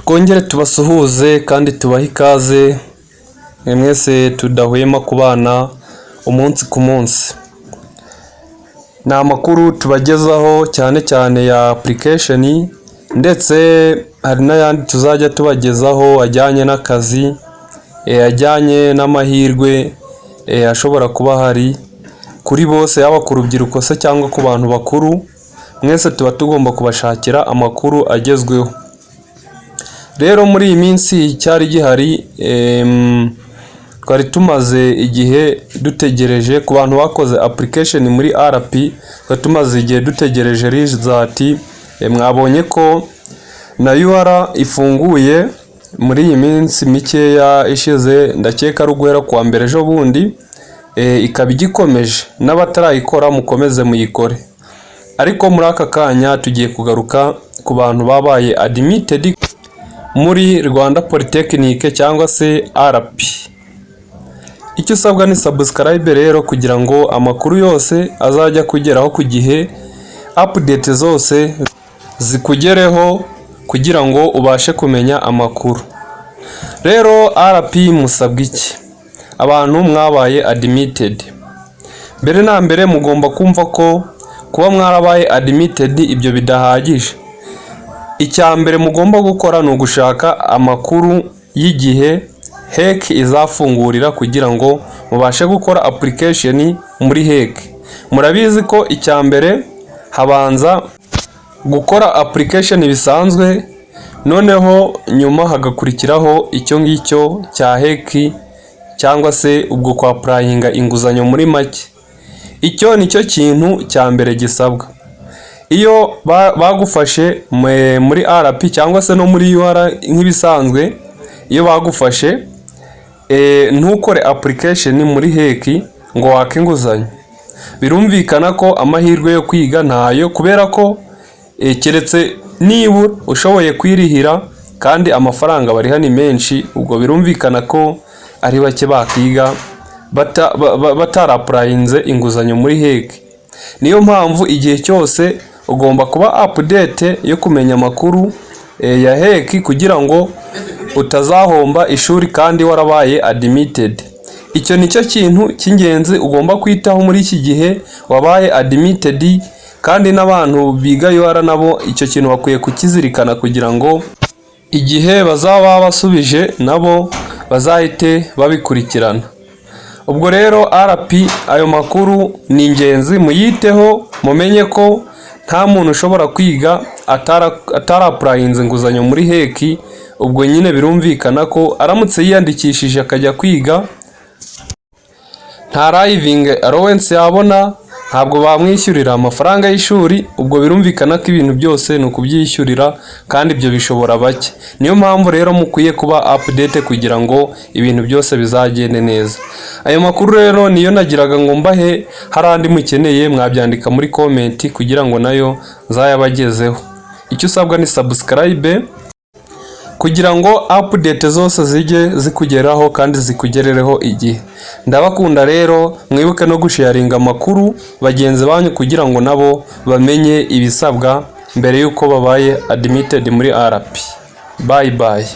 Twongere tubasuhuze kandi tubahe ikaze mwese tudahwema kubana umunsi ku munsi. Ni amakuru tubagezaho cyane cyane ya application, ndetse hari n'ayandi tuzajya tubagezaho ajyanye n'akazi, ajyanye n'amahirwe ashobora kuba hari kuri bose, yaba ku rubyiruko se cyangwa ku bantu bakuru. Mwese tuba tugomba kubashakira amakuru agezweho. Rero muri iyi minsi cyari gihari, twari tumaze igihe dutegereje ku bantu bakoze application muri RP, twari tumaze igihe dutegereje result. Mwabonye ko na UR ifunguye muri iyi minsi mikeya ishize, ndakeka ari guhera kuwa mbere ejo bundi, ikaba igikomeje. N'abatarayikora mukomeze muyikore. Ariko muri aka kanya tugiye kugaruka ku bantu babaye admitted muri Rwanda Polytechnic cyangwa se RP. Icyo usabwa ni subscribe rero, kugira ngo amakuru yose azajya kugeraho ku gihe, update zose zikugereho, kugira ngo ubashe kumenya amakuru. Rero RP musabwa iki? Abantu mwabaye admitted, mbere na mbere mugomba kumva ko kuba mwarabaye admitted ibyo bidahagije. Icya mbere mugomba gukora ni ugushaka amakuru y'igihe HEC izafungurira, kugira ngo mubashe gukora application muri HEC. Murabizi ko icya mbere habanza gukora application bisanzwe, noneho nyuma hagakurikiraho icyo ngicyo cya HEC, cyangwa se ubwo kwa applyinga inguzanyo muri make. Icyo nicyo kintu cya mbere gisabwa. Iyo bagufashe muri RP cyangwa se no muri UR nk'ibisanzwe, iyo bagufashe ntukore application muri HEC ngo wake inguzanyo, birumvikana ko amahirwe yo kwiga ntayo, kubera ko keretse nibura ushoboye kwirihira, kandi amafaranga bariha ni menshi. Ubwo birumvikana ko ari bake bakiga bataraprayinze inguzanyo muri HEC. Niyo mpamvu igihe cyose ugomba kuba update yo kumenya amakuru ya HEC, kugira ngo utazahomba ishuri kandi warabaye admitted. Icyo nicyo kintu cy'ingenzi ugomba kwitaho muri iki gihe wabaye admitted, kandi n'abantu biga UR nabo icyo kintu bakwiye kukizirikana, kugira ngo igihe bazaba basubije nabo bazahite babikurikirana. Ubwo rero RP, ayo makuru ni ingenzi, muyiteho, mumenye ko nta muntu ushobora kwiga ataraprayinze inguzanyo muri HEC. Ubwo nyine birumvikana ko aramutse yiyandikishije akajya kwiga, nta living allowance yabona, ntabwo bamwishyurira amafaranga y'ishuri. Ubwo birumvikana ko ibintu byose ni ukubyishyurira, kandi ibyo bishobora bake. Niyo mpamvu rero mukwiye kuba update, kugira ngo ibintu byose bizagende neza. Ayo makuru rero niyo nagiraga ngo mbahe. Hari andi mukeneye mwabyandika muri comment, kugira ngo nayo nzayabagezeho. Icyo usabwa ni subscribe, kugira ngo update zose zijye zikugeraho kandi zikugerereho igihe. Ndabakunda rero, mwibuke no gusharinga amakuru bagenzi banyu, kugira ngo nabo bamenye ibisabwa mbere yuko babaye admitted muri RP. Bye bye.